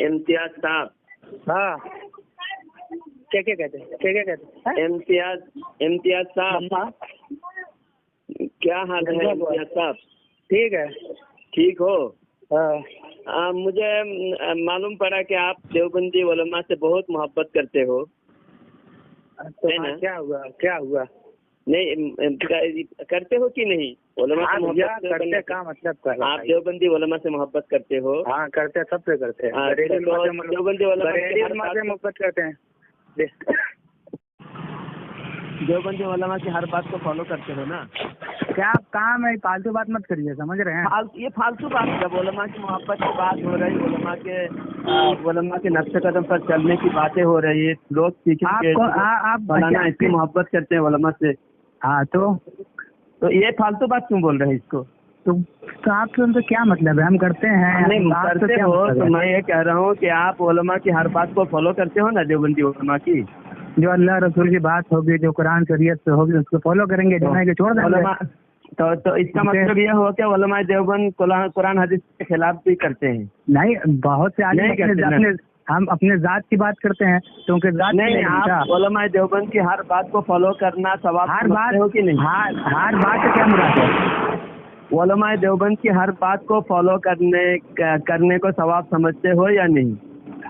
इम्तियाज साहब, हाँ क्या क्या कहते हैं, क्या क्या कहते हैं? इम्तियाज साहब, हाँ क्या हाल है इम्तियाज साहब? ठीक है। ठीक हो? हाँ मुझे मालूम पड़ा कि आप देवबंदी उलमा से बहुत मोहब्बत करते हो, तो है ना? क्या हुआ, क्या हुआ? नहीं करते हो कि नहीं? उलमा से मोहब्बत करते का मतलब क्या है? आप देवबंदी उलमा से मोहब्बत करते हो? हाँ करते हैं, सबसे करते हैं। हाँ, बरेली तो देवबंदी उलमा से मोहब्बत करते हैं। देवबंदी उलमा की हर बात को फॉलो करते हो ना? क्या आप काम है, फालतू बात मत करिए, समझ रहे हैं? ये फालतू बात, जब उलमा की मोहब्बत की बात हो रही, उलमा के नक्शे कदम पर चलने की बातें हो रही है, लोग सीखेंगे आप फलाना इसकी मोहब्बत करते हैं उलमा से। हाँ तो ये फालतू बात क्यों बोल रहे हैं इसको? तो आपके उनसे क्या मतलब है? हम करते हैं। नहीं करते हो मतलब तो मैं ये कह रहा हूँ कि आप उलमा की हर बात को फॉलो करते हो ना, देवबंदी उलमा की। जो अल्लाह रसूल की बात होगी, जो कुरान शरीयत से होगी, उसको फॉलो करेंगे, जो नहीं कि छोड़ देंगे। तो इसका मतलब ये हो कि उलमा देवबंद कुरान हदीस के खिलाफ भी करते हैं? नहीं, बहुत से आदमी हम अपने जात की बात करते हैं, क्योंकि जात नहीं, आप उलमा देवबंद की हर बात को फॉलो करना सवाब हर बात हो कि नहीं? हर बात से क्या मुराद है? उलमा देवबंद की हर बात को फॉलो करने को सवाब समझते हो या नहीं?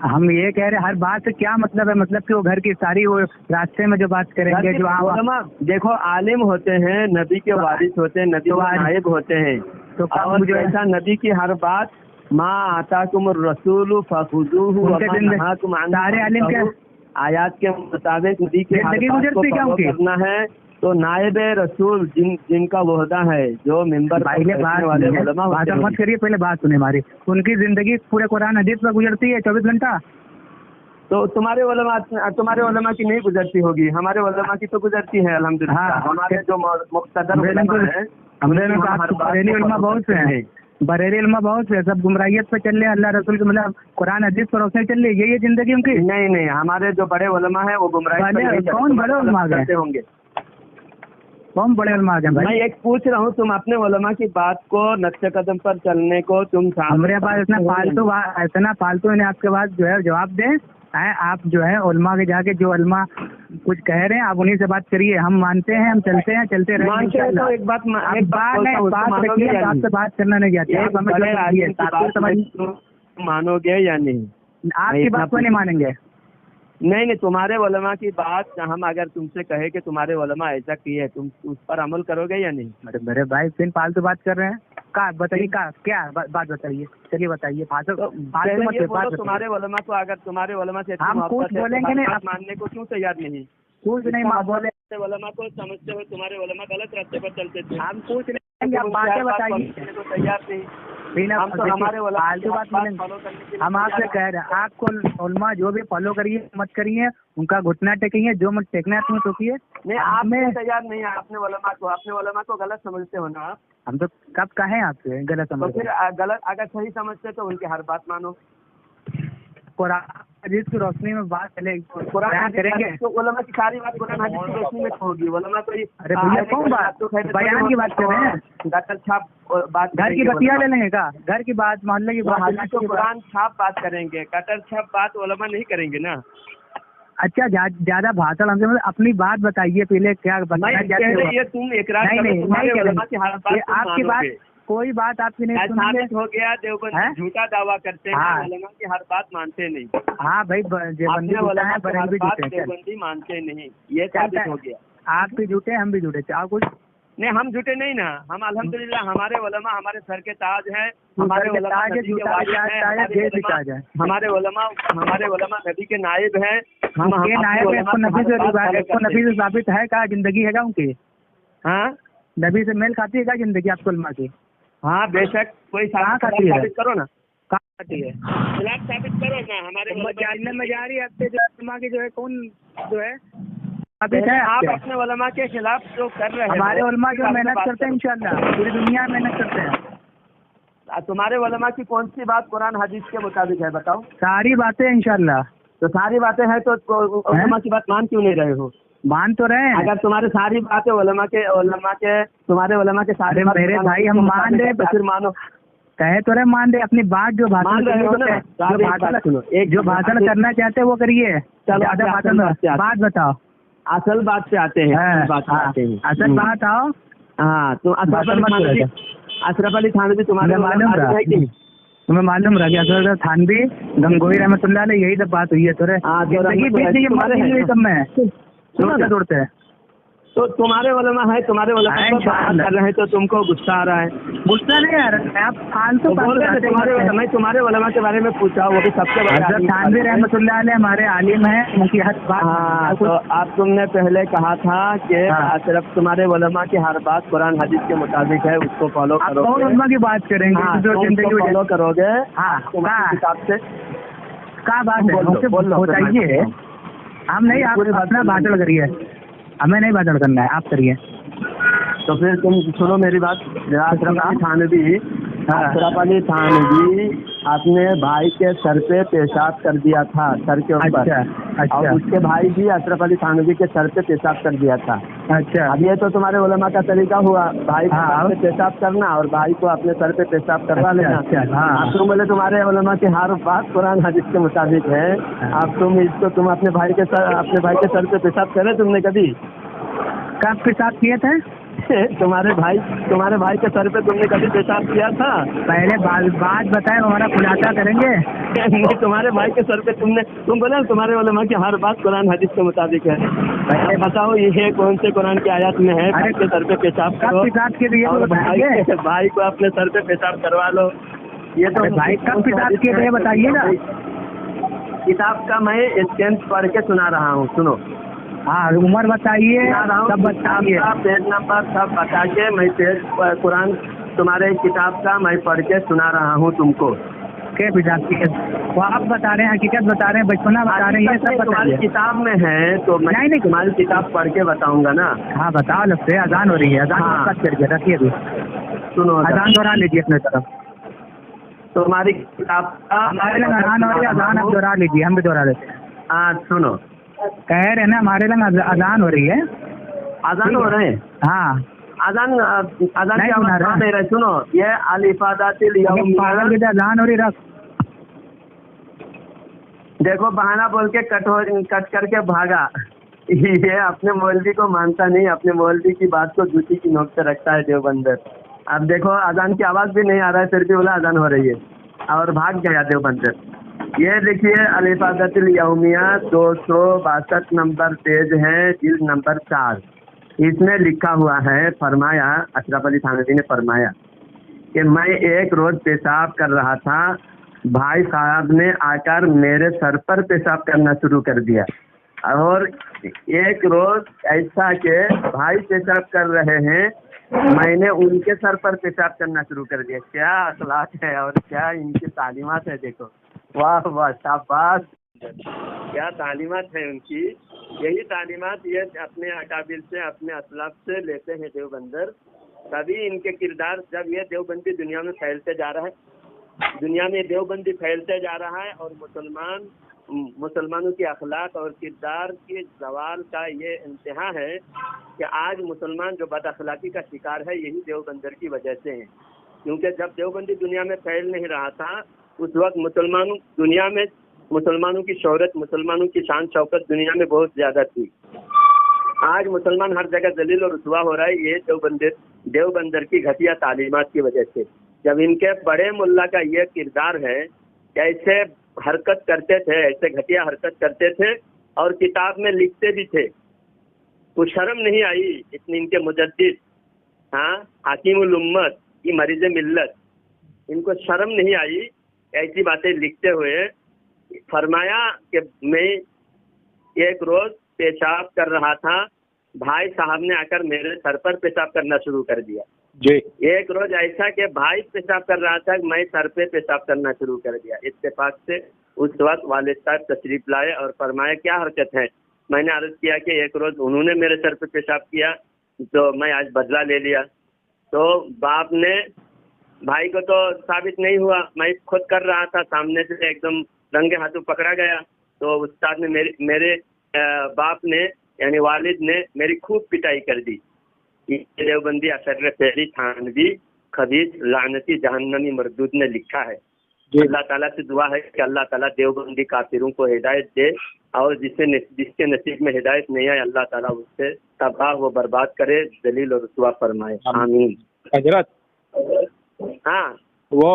हम ये कह रहे हैं, हर बात से क्या मतलब है? मतलब कि वो घर की सारी वो रास्ते में जो बात करेंगे, जो उलमा देखो आलिम होते हैं, नबी के वारिस होते हैं, नबी के नायब होते हैं, तो और जैसा नबी की हर बात माँ आताकुम रसूल फखुजूहु व मा नहाकुम अन्हु सारे आलिम के आयात के मुताबिक नबी के हर बात को फॉलो करना है। तो नायब रसूल जिनका वहदा है, जो मिंबर पहले बात मत करिए, पहले बात सुने हमारी। उनकी जिंदगी पूरे कुरान हदीस पर गुजरती है 24 घंटा। तो तुम्हारे उलमा की नहीं गुजरती होगी, हमारे उलमा की तो गुजरती है अल्हम्दुलिल्लाह। हाँ, हमारे जो मुक़्तदर उलमा हैं, बरेली उलमा बहुत से हैं, बरेली उलमा बहुत से, सब गुमराहियत पे चल रहे हैं, अल्लाह रसूल के मतलब कुरान हदीस पर रोशनी चल रही है, ये जिंदगी उनकी। नहीं, हमारे जो बड़े उलमा है वो गुमराही। कौन बड़े उलमा करते होंगे? कौन बड़े उलमा हैं भाई? मैं एक पूछ रहा हूँ, तुम अपने उलमा की बात को, नक्शे कदम पर चलने को तुम हमारे पास इतना फालतू ने आपके पास जो है जवाब दें। आप जो है उलमा के जाके, जो उलमा कुछ कह रहे हैं आप उन्हीं से बात करिए। हम मानते हैं, हम चलते हैं, चलते रहेंगे। तो एक बात रखिए, आपसे बात करना नहीं जाती, मानोगे या नहीं? आपकी बात को नहीं मानेंगे। नहीं, तुम्हारे उलमा की बात हम अगर तुमसे कहे कि तुम्हारे उलमा ऐसा किए, तुम उस पर अमल करोगे या नहीं? मेरे भाई फिर फालतू बात कर रहे हैं। का बताइए, क्या बात बताइए, चलिए बताइए। तुम्हारे उलमा को, अगर तुम्हारे उलमा से हम कुछ बोलेंगे नहीं, आप मानने को क्यों तैयार नहीं? कुछ नहीं बोले। उलमा को समझते हो, तुम्हारे उलमा गलत रास्ते पर चलते थे, हम कुछ नहीं, आप बातें बताइए तो तैयार नहीं। हम तो हमारे फालतू बात बोलेंगे। हम आपसे कह रहे हैं, आपको उलमा जो भी फॉलो करिए, मत करिए, उनका घुटना टेकिए, जो मत टेकना है तुम्हें टोकिए। नहीं, आप में तैयार नहीं है। अपने उलमा को गलत समझते हो ना? हम तो कब कहें आपसे गलत समझ? तो फिर गलत अगर सही समझते तो उनकी हर बात मानो। कुरान हदीस की रोशनी में बात चलेगी, कुरान करेंगे तो उलमा की सारी बात कुरान हदीस की रोशनी में होगी। उलमा तो अरे भैया कौन बात, बयान की बात कर रहे हैं? गटर छाप बात, घर की बतिया ले लेंगे का? घर की बात, मोहल्ले की बात, तो कुरान छाप बात करेंगे, कटर छाप बात उलमा नहीं करेंगे ना। अच्छा, ज्यादा भाषण हमसे मतलब अपनी बात बताइए पहले, क्या बताना चाहते हो? ये तुम इकरार करो, आपकी बात कोई बात आपकी नहीं सुनेंगे। हो गया देवबंदी झूठा दावा करते हैं, उलमा की हर बात मानते नहीं। हाँ भाई, देवबंदी मानते नहीं, ये साबित हो गया। आप भी झूठे, हम भी झूठे, आप कुछ नहीं, हम झूठे नहीं ना। हम अल्हम्दुलिल्लाह, हमारे उलमा हमारे सर के ताज है, हमारे उलमा नबी के नायब हैं। नबी से साबित है क्या जिंदगी है क्या उनकी? हाँ, नबी से मेल खाती है क्या जिंदगी आपको उलमा की? हाँ बेशक, कोई साबित करो ना, कहाँ खाती है? खिलाफ साबित करो ना। हमारे जानने में जा रही है आपके जो उलमा की जो है, कौन जो है अभी है? आप अपने उलमा के खिलाफ जो कर रहे हैं, हमारे उलमा जो मेहनत करते हैं, इंशाल्लाह पूरी दुनिया में मेहनत करते हैं। तुम्हारे उलमा की कौन सी बात कुरान हदीस के मुताबिक है, बताओ? सारी बातें इंशाल्लाह। तो सारी बातें हैं तो उलमा की बात मान क्यों नहीं रहे हो? मान तो रहे हैं। अगर तुम्हारे सारी बातें तुम्हारे उलमा के सारे, मेरे भाई हम मान रहे, फिर मानो। कहे तो रहे मान रहे अपनी बात, जो भाषण मान रहे हो ना? जो भाषण करना चाहते हैं वो करिए। ज्यादा बात बताओ, असल बात पे आते हैं। असल बात आओ। हाँ, तो अशरफ अली थानवी तुम्हारे मालूम है कि तुम्हें मालूम रह गया? अशरफ थानवी, गंगोई रहमतुल्लाह अलैह, यही सब बात हुई है। तोरे सब में दौड़ते हैं। तो तुम्हारे उलमा है, तुम्हारे उलमा पर बात कर रहे हैं तो तुमको गुस्सा आ रहा है? गुस्सा नहीं आ रहा है, आप फालतू बोल रहे हैं। मैं तुम्हारे उलमा के बारे में पूछा, वो भी सबसे बड़ा थानवी रहमतुल्लाह अलैह हमारे आलिम है, उनकी हर बात। हाँ, तो आप तुमने पहले कहा था कि सिर्फ तुम्हारे उलमा की हर बात कुरान हदीस के मुताबिक है, उसको फॉलो करो। कौन उलमा की बात करेंगे जो जिंदगी फॉलो करोगे? हाँ, तुम्हारे हिसाब से क्या बात है? बताइए। हम नहीं, आप अपना भाषण करिए, हमें नहीं भाषण करना है, आप करिए। तो फिर तुम सुनो मेरी बात। अशरफ अली थानवी अपने भाई के सर पे पेशाब कर दिया था, सर के ऊपर। अच्छा। और उसके भाई भी अशरफ अली थानवी के सर पे पेशाब कर दिया था। अच्छा। अब ये तो तुम्हारे उलमा का तरीका हुआ, भाई के सर पे पेशाब करना और भाई को अपने सर पे पेशाब करवा लेना। अब तुम बोले तुम्हारे उलमा की हर बात कुरान हदीस के मुताबिक है। अब तुम अपने भाई के सर पे पेशाब करे तुमने कभी? कब पेशाब किए थे? तुम्हारे भाई के सर पे तुमने कभी पेशाब किया था? पहले बात बताए, हमारा खुलासा करेंगे। नहीं, तुम्हारे भाई के सर पे तुम बोले तुम्हारे उलमा की हर बात कुरान हदीस के मुताबिक है। पहले बताओ ये कौन से कुरान की आयत में है भाई के सर पे पेशाब करो और भाई को अपने सर पे पेशाब करवा लो? ये तो भाई कब पेशाब किए थे बताइए ना। किताब का मैं स्टैंप पढ़ के सुना रहा हूँ, सुनो। हाँ, उम्र बताइए, सब बताइए, पेज नंबर सब बता के मैं कुरान तुम्हारे किताब का मैं पढ़ के सुना रहा हूँ तुमको। क्या पेशाब किए? वो आप बता रहे हैं, हकीकत बता रहे हैं, बचपना बता रहे हैं, ये सब तुम्हारी किताब में है तो मैं नहीं तुम्हारी किताब पढ़ के बताऊंगा ना। हाँ बताओ, लगते है अजान हो रही है, अजान करके रखिए अभी, सुनो अजान दोहरा लीजिए अपने तरफ। तुम्हारी किताब का हमारे लंग अजान हो रही है, अजान आप दोहरा लीजिए, हम भी दोहरा लेते हैं। हाँ सुनो, कह रहे हैं ना हमारे लंग अजान हो रही है। अजान हो रहे हैं? हाँ, अजान की आवाज दे रहे। सुनो, ये अलिफादातिल यौम अजान हो रही, रख देखो बहाना बोल के कट करके भागा। ये अपने मौलवी को मानता नहीं, अपने मौलवी की बात को जूती की नोक पे रखता है देवबंदर। अब देखो अजान की आवाज भी नहीं आ रहा है, फिर भी बोला अजान हो रही है और भाग गया देवबंदर। ये देखिए अलिफादातिल यौमिया 262 नंबर पेज है, जिल्द नंबर 4। इसमें लिखा हुआ है, फरमाया अशरफ अली थानवी ने फरमाया कि मैं एक रोज पेशाब कर रहा था, भाई साहब ने आकर मेरे सर पर पेशाब करना शुरू कर दिया। और एक रोज ऐसा कि भाई पेशाब कर रहे हैं, मैंने उनके सर पर पेशाब करना शुरू कर दिया। क्या अखलाक है और क्या इनकी तालीमात है, देखो वाह वाह शाबाश, क्या तालीमात है उनकी। यही तालीमात ये अपने अकाबिर से, अपने असलाफ से लेते हैं देवबंदर। तभी इनके किरदार, जब ये देवबंदी दुनिया में फैलते जा रहा है, दुनिया में देवबंदी फैलते जा रहा है और मुसलमानों की अखलाक और किरदार के जवाल का ये इंतहा है कि आज मुसलमान जो बद अखलाकी का शिकार है, यही देवबंदर की वजह से है। क्योंकि जब देवबंदी दुनिया में फैल नहीं रहा था, उस वक्त मुसलमानों की शोहरत, मुसलमानों की शान शौकत दुनिया में बहुत ज्यादा थी। आज मुसलमान हर जगह जलील और रुसवा हो रहा है, ये देवबंदर की घटिया तालीमात की वजह से। जब इनके बड़े मुल्ला का ये किरदार है, कैसे हरकत करते थे, ऐसे घटिया हरकत करते थे और किताब में लिखते भी थे, कुछ शर्म नहीं आई इतनी इनके मुजद्दिद, हाँ हाकिमुल उम्मत की मरीज मिल्लत, इनको शर्म नहीं आई ऐसी बातें लिखते हुए। फरमाया कि मैं एक रोज पेशाब कर रहा था, भाई साहब ने आकर मेरे सर पर पेशाब करना शुरू कर दिया जी। एक रोज ऐसा कि भाई पेशाब कर रहा था, मैं सर पे पेशाब करना शुरू कर दिया। इत्तेफाक से उस वक्त वालिद साहब तशरीफ लाए और फरमाया क्या हरकत है। मैंने अर्ज किया कि एक रोज उन्होंने मेरे सर पे पेशाब किया तो मैं आज बदला ले लिया। तो बाप ने, भाई को तो साबित नहीं हुआ, मैं खुद कर रहा था, सामने से एकदम रंगे हाथों पकड़ा गया। तो उस्ताद ने मेरे बाप ने यानी वालिद ने मेरी खूब पिटाई कर दी। देवबंदी अशरफ अली थानवी खबीस लानती जहन्नमी मरदूद ने लिखा है। जी अल्लाह ताला से दुआ है कि अल्लाह ताला देवबंदी काफिरों को हिदायत दे, और जिसके नसीब में हिदायत नहीं है अल्लाह ताला उससे तबाह व बर्बाद करे, जलील और रुसवा फरमाए, आमीन। हजरत, हाँ वो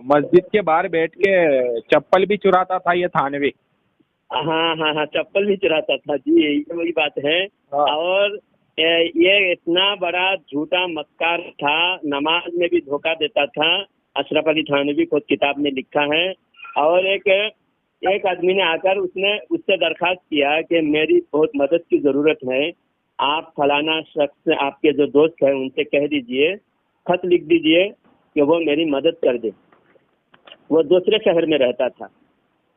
मस्जिद के बाहर बैठ के चप्पल भी चुराता था ये थानवी। हाँ हाँ हाँ, चप्पल भी चुराता था जी, ये वही बात है। हाँ। और ये इतना बड़ा झूठा मक्कार था, नमाज में भी धोखा देता था। अशरफ अली थानवी खुद किताब में लिखा है। और एक आदमी ने आकर उससे दरखास्त किया कि मेरी बहुत मदद की ज़रूरत है, आप फलाना शख्स आपके जो दोस्त हैं उनसे कह दीजिए, खत लिख दीजिए कि वो मेरी मदद कर दे। वो दूसरे शहर में रहता था,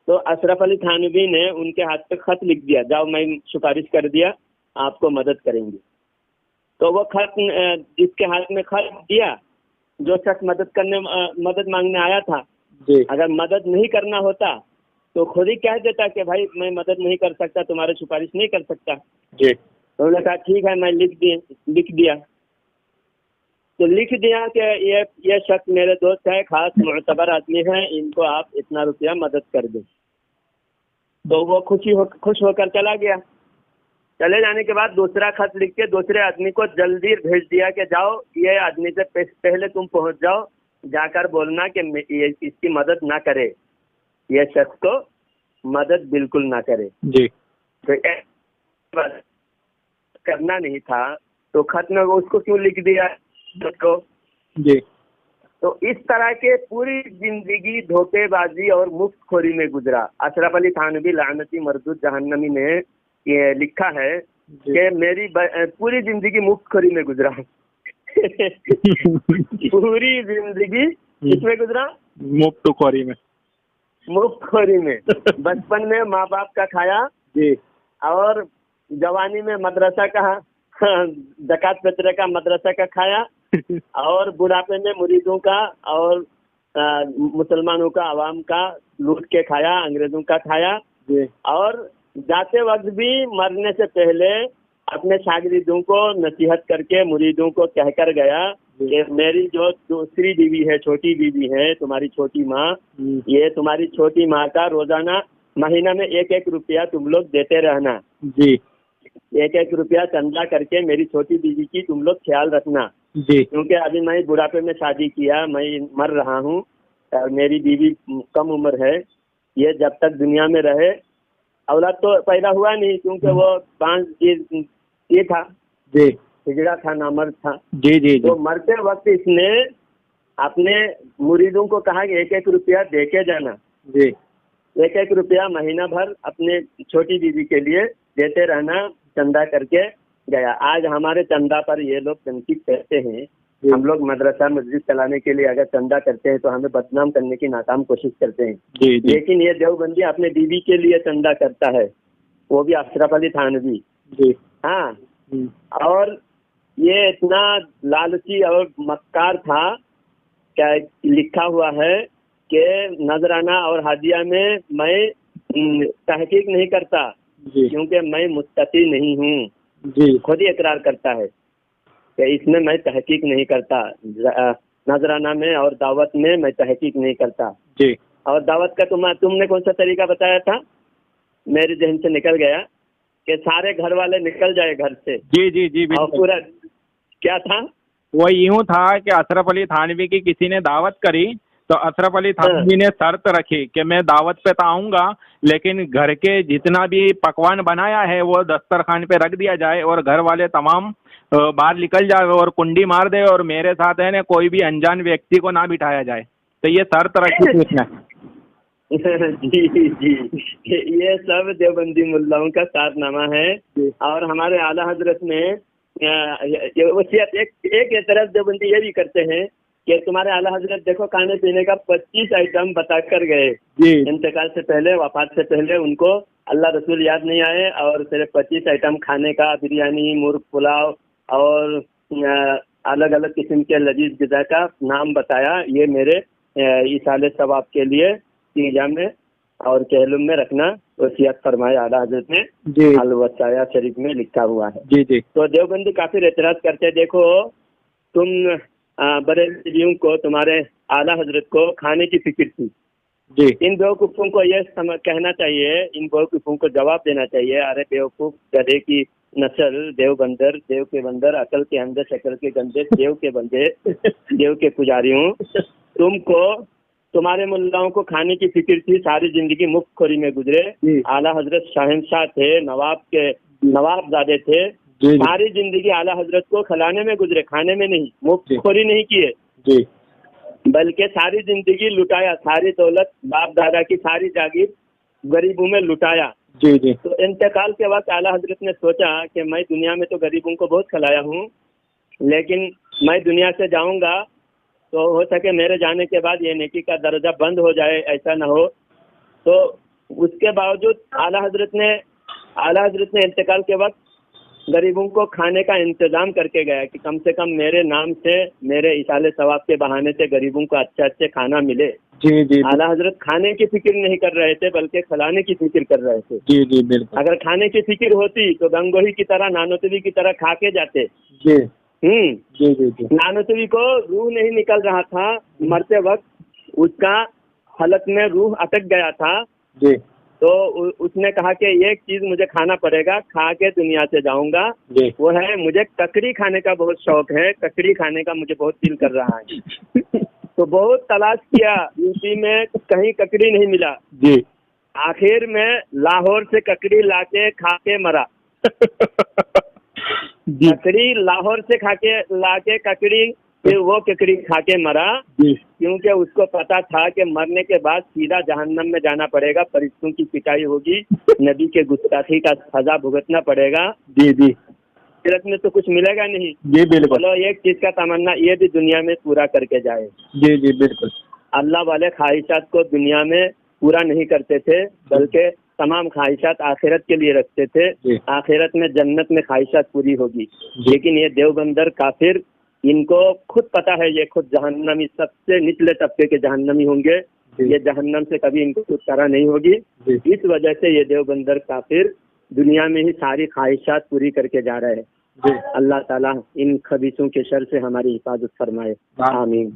तो अशरफ अली थानवी ने उनके हाथ पे खत लिख दिया, जाओ मैं सिफारिश कर दिया, आपको मदद करेंगे। तो वो खत जिसके हाथ में खत दिया, जो शख्स मदद मांगने आया था जी अगर मदद नहीं करना होता तो खुद ही कह देता कि भाई मैं मदद नहीं कर सकता, तुम्हारी सिफारिश नहीं कर सकता। जी। तो उन्होंने कहा ठीक है, मैं लिख दिया। तो लिख दिया कि ये शख्स मेरे दोस्त है, खास मुतबर आदमी है, इनको आप इतना रुपया मदद कर दें। तो वो खुश होकर चला गया। चले जाने के बाद दूसरा खत लिख के दूसरे आदमी को जल्दी भेज दिया कि जाओ ये आदमी से पहले तुम पहुंच जाओ, जाकर बोलना कि ये इसकी मदद ना करे, ये शख्स को मदद बिल्कुल ना करे। जी। तो करना नहीं था तो खत में उसको क्यों लिख दिया को? जी। तो इस तरह के पूरी जिंदगी धोखेबाजी और मुफ्तखोरी में गुजरा। अशरफ अली थानवी लानती मरदूद जहन्नमी ने ये लिखा है कि मेरी पूरी जिंदगी मुफ्तखोरी में गुजरा। पूरी जिंदगी किसमें गुजरा? मुफ्तखोरी में। मुफ्तखोरी में। बचपन में माँ बाप का खाया जी, और जवानी में मदरसा का ज़कात फित्र का मदरसा का खाया, और बुढ़ापे में मुरीदों का और मुसलमानों का आवाम का लूट के खाया, अंग्रेजों का खाया। और जाते वक्त भी मरने से पहले अपने शागिर्दों को नसीहत करके मुरीदों को कहकर गया कि मेरी जो दूसरी बीवी है, छोटी बीवी है, तुम्हारी छोटी माँ, ये तुम्हारी छोटी माँ का रोजाना महीना में 1-1 रुपया तुम लोग देते रहना जी। 1-1 रुपया चंदा करके मेरी छोटी बीवी की तुम लोग ख्याल रखना जी। क्योंकि अभी मैं बुढ़ापे में शादी किया, मैं मर रहा हूँ और मेरी बीवी कम उम्र है, ये जब तक दुनिया में रहे, औलाद तो पैदा हुआ नहीं क्योंकि वो 5 ये था जी, हिजड़ा था, नामर्द था। जी जी। तो मरते वक्त इसने अपने मुरीदों को कहा कि 1-1 रुपया दे के जाना जी। 1-1 रुपया महीना भर अपने छोटी बीवी के लिए देते रहना, चंदा करके गया। आज हमारे चंदा पर ये लोग तनकीद करते हैं। हम लोग मदरसा मस्जिद चलाने के लिए अगर चंदा करते हैं तो हमें बदनाम करने की नाकाम कोशिश करते हैं। जी जी। लेकिन ये देवबंदी अपने बीवी के लिए चंदा करता है, वो भी अशरफ अली थानवी। जी। हाँ, और ये इतना लालची और मक्कार था, क्या लिखा हुआ है कि नजराना और हादिया में मैं तहकीक नहीं करता क्योंकि मैं मुत्तकी नहीं हूँ। जी। खुद ही इकरार करता है कि इसमें मैं तहकीक नहीं करता, नजराना में और दावत में मैं तहकीक नहीं करता। जी। और दावत का तुमने कौन सा तरीका बताया था? मेरे जहन से निकल गया कि सारे घर वाले निकल जाए घर से। जी जी जी। और पूरा क्या था? वो यूं था कि अशरफ अली थानवी की किसी ने दावत करी तो अशरफ अली थानवी ने शर्त रखी कि मैं दावत पे तो आऊंगा, लेकिन घर के जितना भी पकवान बनाया है वो दस्तरखान पे रख दिया जाए और घर वाले तमाम बाहर निकल जाए और कुंडी मार दे और मेरे साथ है ना कोई भी अनजान व्यक्ति को ना बिठाया जाए। तो ये शर्त रखी थी उसने। जी जी, ये सब देवबंदी मुल्लाओं का सारनामा है। और हमारे आला हजरत ने वसीयत एक तरफ देवबंदी ये भी करते हैं कि तुम्हारे आला हजरत देखो खाने पीने का 25 आइटम बता कर गए। इंतकाल से पहले, वफात से पहले उनको अल्लाह रसूल याद नहीं आए और सिर्फ 25 आइटम खाने का, बिरयानी, मुर्ग पुलाव और अलग अलग किस्म के लजीज ग़िज़ा का नाम बताया। ये मेरे इसाले सवाब के लिए तीजा में और कहलुम में रखना वसीयत फरमाया आला हजरत ने अल वसाया शरीफ में लिखा हुआ है। जी जी। तो देवबंदी काफी एतराज करते, देखो तुम बरेलवियों को, तुम्हारे आला हजरत को खाने की फिक्र थी। जी इन बेवकूफ़ों को ये कहना चाहिए, इन बेवकूफ़ों को जवाब देना चाहिए, अरे बेवकूफ़ गधे की नस्ल, देव बंदर, देव के बंदर, अकल के अंदर, शक्ल के गंदे, देव के बंदे, देव के पुजारियों, तुमको, तुम्हारे मुल्लाओं को खाने की फिक्र थी, सारी जिंदगी मुफ्तखोरी में गुजरे। आला हजरत शहंशाह थे, नवाबजादे थे, सारी जिंदगी आला हजरत को खिलाने में गुजरे, खाने में नहीं, मुफ्तखोरी नहीं किए जी, बल्कि सारी जिंदगी लुटाया, सारी दौलत, बाप दादा की सारी जागीर गरीबों में लुटाया। जी जी तो इंतकाल के वक्त आला हजरत ने सोचा कि मैं दुनिया में तो गरीबों को बहुत खिलाया हूँ, लेकिन मैं दुनिया से जाऊंगा तो हो सके मेरे जाने के बाद ये नेकी का दर्जा बंद हो जाए, ऐसा ना हो। तो उसके बावजूद आला हजरत ने इंतकाल के वक्त गरीबों को खाने का इंतजाम करके गया कि कम से कम मेरे नाम से, मेरे इशाले सवाब के बहाने से गरीबों को अच्छे खाना मिले। जी जी आला हजरत खाने की फिक्र नहीं कर रहे थे बल्कि खिलाने की फिक्र कर रहे थे। जी जी बिल्कुल। अगर खाने की फिक्र होती तो गंगोही की तरह, नानोतवी की तरह खा के जाते। जी जी जी जी नानोतवी को रूह नहीं निकल रहा था, मरते वक्त उसका हलक में रूह अटक गया था। जी तो उसने कहा कि एक चीज मुझे खाना पड़ेगा, खा के दुनिया से जाऊंगा, जी वो है मुझे ककड़ी खाने का बहुत शौक है, ककड़ी खाने का मुझे बहुत दिल कर रहा है। तो बहुत तलाश किया, यूपी में कहीं ककड़ी नहीं मिला। जी आखिर में लाहौर से ककड़ी लाके खा के मरा। जी ककड़ी लाहौर से लाके ककड़ी, फिर वो ककड़ी खा के मरा, जी क्योंकि उसको पता था कि मरने के बाद सीधा जहन्नम में जाना पड़ेगा, फरिश्तों की पिटाई होगी, नबी के गुस्ताखी का सजा भुगतना पड़ेगा। जी जी आखिरत में तो कुछ मिलेगा नहीं। जी बिल्कुल। चलो एक चीज का तमन्ना ये भी दुनिया में पूरा करके जाए। जी जी बिल्कुल। अल्लाह वाले ख्वाहिशात को दुनिया में पूरा नहीं करते थे, बल्कि तमाम ख्वाहिशात आखिरत के लिए रखते थे। आखिरत में जन्नत में ख्वाहिशात पूरी होगी। लेकिन ये देवबंदर काफिर, इनको खुद पता है ये खुद जहन्नमी, सबसे निचले तबके के जहन्नमी होंगे, ये जहन्नम से कभी इनको छुटकारा नहीं होगी। इस वजह से ये देवबंदर काफिर दुनिया में ही सारी ख्वाहिशात पूरी करके जा रहे हैं। अल्लाह ताला इन खबीसों के शर से हमारी हिफाजत फरमाए, आमीन।